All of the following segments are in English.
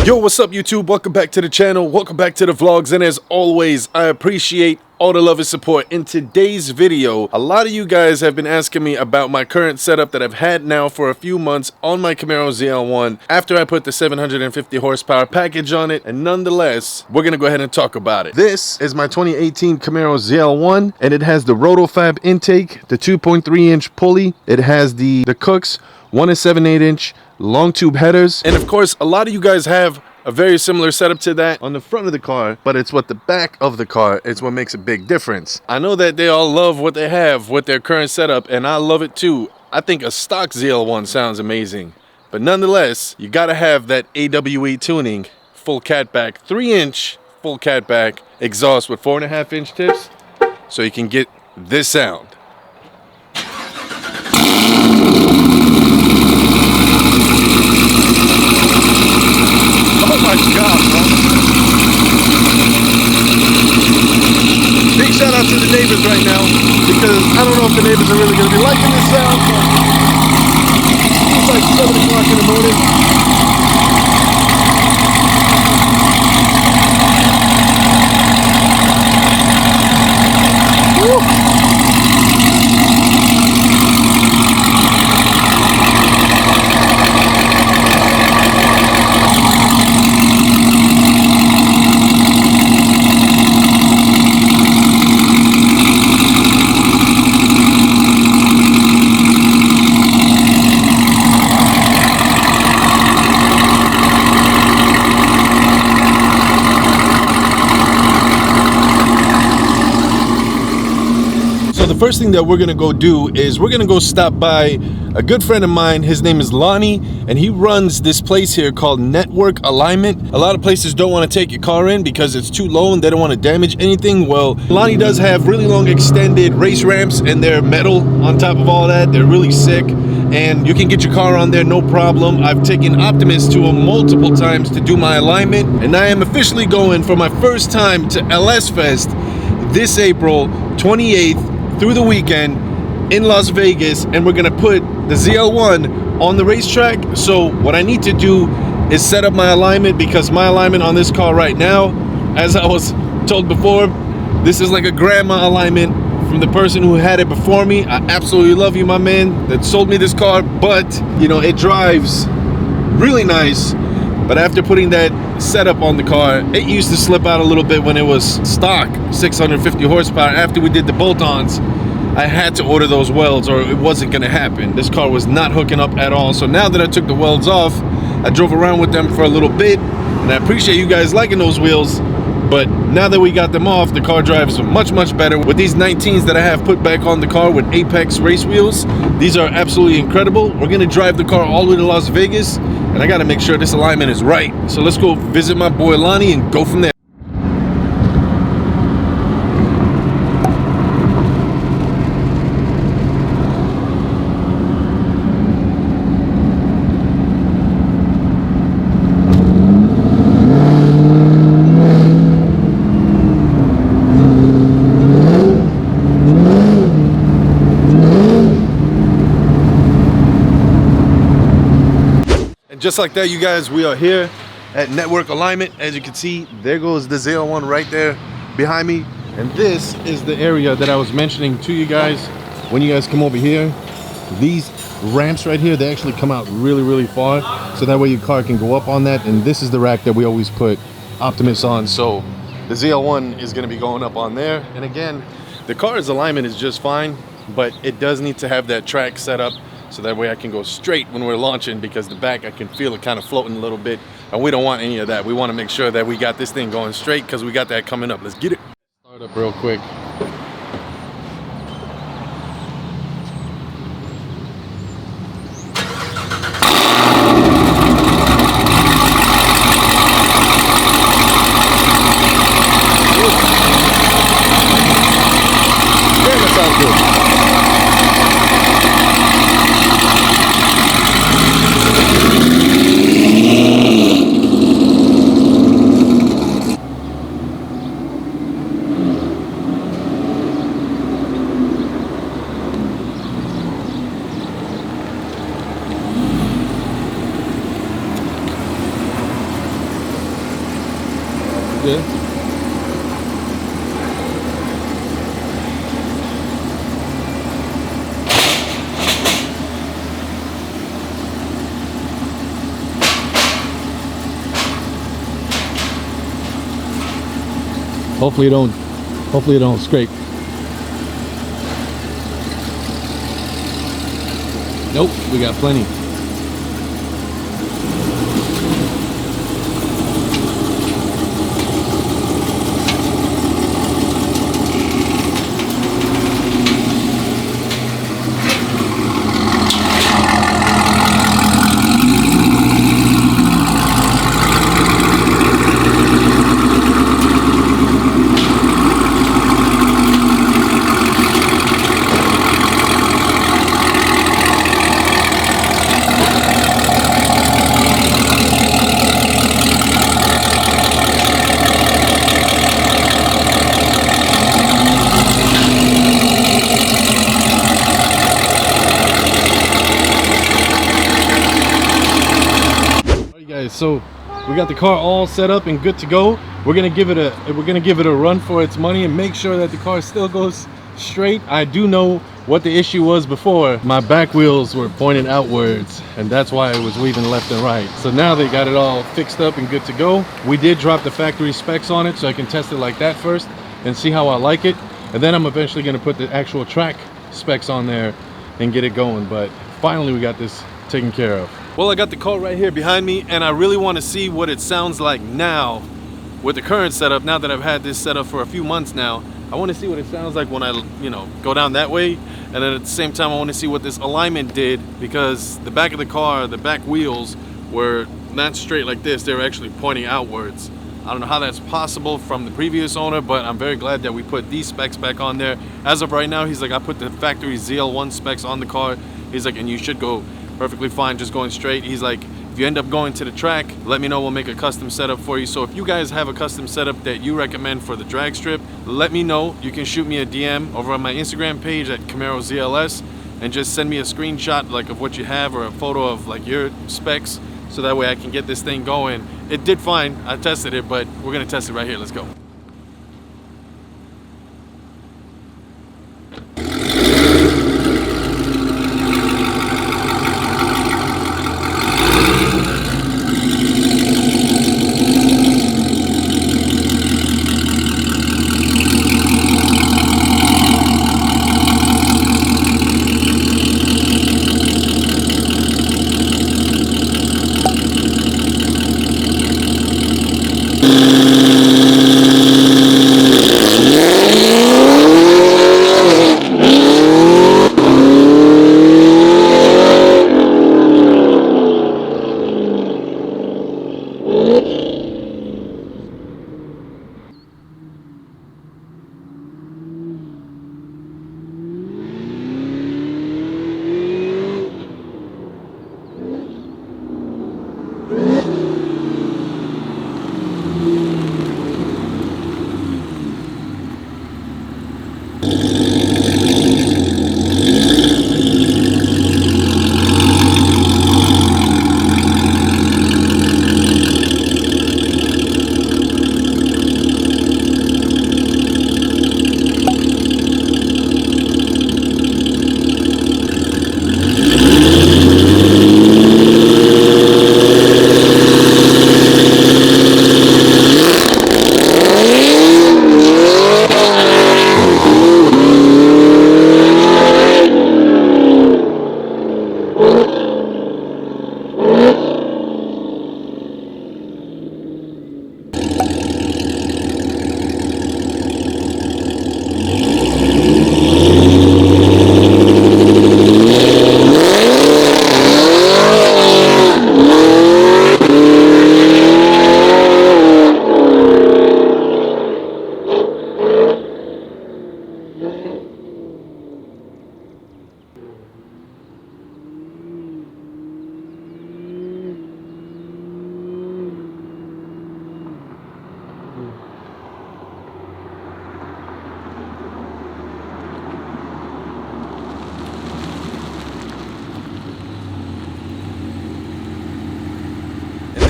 Yo, what's up YouTube? Welcome back to the channel, welcome back to the vlogs, and as always, I appreciate all the love and support. In today's video, a lot of you guys have been asking me about my current setup that I've had now for a few months on my Camaro ZL1 after I put the 750 horsepower package on it, and nonetheless, we're gonna go ahead and talk about it. This is my 2018 Camaro ZL1, and it has the Rotofab intake, the 2.3 inch pulley, it has the KOOKS 1 7/8 inch long tube headers, and of course, a lot of you guys have a very similar setup to that on the front of the car, but it's what the back of the car is what makes a big difference. I know that they all love what they have with their current setup, and I love it too. I think a stock ZL1 sounds amazing, but nonetheless, you gotta have that AWE tuning, full catback, 3-inch full catback exhaust with 4.5 inch tips, so you can get this sound. Oh my God, bro. Big shout out to the neighbors right now, because I don't know if the neighbors are really going to be liking this sound, but it's like 7 o'clock in the morning. Woo. So the first thing that we're gonna go do is we're gonna go stop by a good friend of mine. His name is Lonnie, and he runs this place here called Network Alignment. A lot of places don't want to take your car in because it's too low and they don't want to damage anything. Well, Lonnie does have really long extended race ramps, and they're metal on top of all that. They're really sick, and you can get your car on there no problem. I've taken Optimus to him multiple times to do my alignment, and I am officially going for my first time to LS Fest this April 28th through the weekend in Las Vegas, and we're gonna put the ZL1 on the racetrack. So what I need to do is set up my alignment, because my alignment on this car right now, as I was told before, this is like a grandma alignment from the person who had it before me. I absolutely love you, my man, that sold me this car, but you know, it drives really nice. But after putting that setup on the car, it used to slip out a little bit when it was stock 650 horsepower. After we did the bolt-ons, I had to order those welds or it wasn't gonna happen. This car was not hooking up at all. So now that I took the welds off, I drove around with them for a little bit, and I appreciate you guys liking those wheels. But now that we got them off, the car drives much, much better. With these 19s that I have put back on the car with Apex race wheels, these are absolutely incredible. We're gonna drive the car all the way to Las Vegas, and I gotta make sure this alignment is right. So let's go visit my boy Lonnie and go from there. Just like that, you guys, we are here at Network Alignment. As you can see, there goes the ZL1 right there behind me. And this is the area that I was mentioning to you guys when you guys come over here. These ramps right here, they actually come out really, really far. So that way your car can go up on that. And this is the rack that we always put Optimus on. So the ZL1 is gonna be going up on there. And again, the car's alignment is just fine, but it does need to have that track set up, so that way I can go straight when we're launching, because the back, I can feel it kind of floating a little bit, and we don't want any of that. We want to make sure that we got this thing going straight, because we got that coming up. Let's get it. Start up real quick. Damn, that sounds good. good. Hopefully it don't scrape. Nope, we got plenty. So we got the car all set up and good to go. We're gonna give it a run for its money and make sure that the car still goes straight. I do know what the issue was before. My back wheels were pointed outwards, and that's why it was weaving left and right. So now they got it all fixed up and good to go. We did drop the factory specs on it, so I can test it like that first and see how I like it, and then I'm eventually gonna put the actual track specs on there and get it going. But finally we got this taken care of. Well, I got the car right here behind me, and I really want to see what it sounds like now with the current setup. Now that I've had this set up for a few months now, I want to see what it sounds like when I, go down that way. And then at the same time, I want to see what this alignment did, because the back of the car, the back wheels were not straight like this. They were actually pointing outwards. I don't know how that's possible from the previous owner, but I'm very glad that we put these specs back on there. As of right now, he's like, I put the factory ZL1 specs on the car. He's like, and you should go perfectly fine just going straight. He's like, if you end up going to the track, let me know, we'll make a custom setup for you. So if you guys have a custom setup that you recommend for the drag strip, let me know. You can shoot me a DM over on my Instagram page at Camaro ZLS and just send me a screenshot like of what you have, or a photo of like your specs, so that way I can get this thing going. It did fine, I tested it, but we're gonna test it right here. Let's go.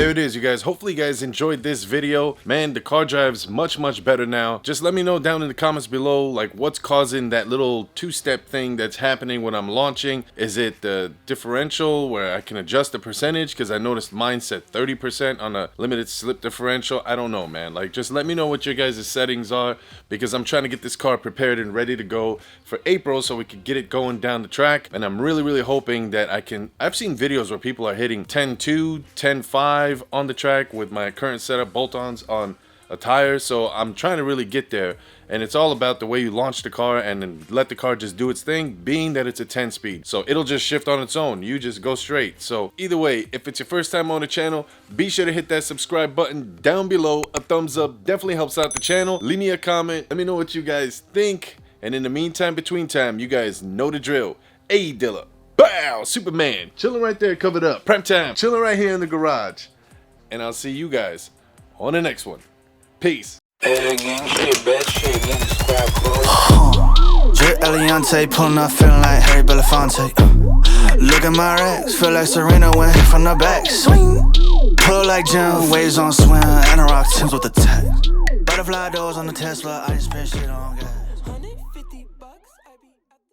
there it is, you guys. Hopefully you guys enjoyed this video. Man, the car drives much better now. Just let me know down in the comments below, like, what's causing that little two-step thing that's happening when I'm launching. Is it the differential where I can adjust the percentage? Because I noticed mine set 30% on a limited slip differential. I don't know, man. Like, just let me know what your guys' settings are, because I'm trying to get this car prepared and ready to go for April so we could get it going down the track. And I'm really hoping that I can. I've seen videos where people are hitting 10.2, 10.5 on the track with my current setup, bolt-ons on a tire. So I'm trying to really get there, and it's all about the way you launch the car and then let the car just do its thing, being that it's a 10 speed, so it'll just shift on its own. You just go straight. So either way, if it's your first time on the channel, be sure to hit that subscribe button down below. A thumbs up definitely helps out the channel. Leave me a comment, let me know what you guys think, and in the meantime, between time, you guys know the drill. Hey, Dilla. Bow! Superman chilling right there, covered up. Prime time chilling right here in the garage. And I'll see you guys on the next one. Peace. Drip Eliante, pulling up, feeling like Harry Belafonte. Look at my racks, feel like Serena went hit from the back. Swing, pull like Jim, waves on swim, and a rock Timbs with the tech. Butterfly doors on the Tesla, I just spit shit on gas.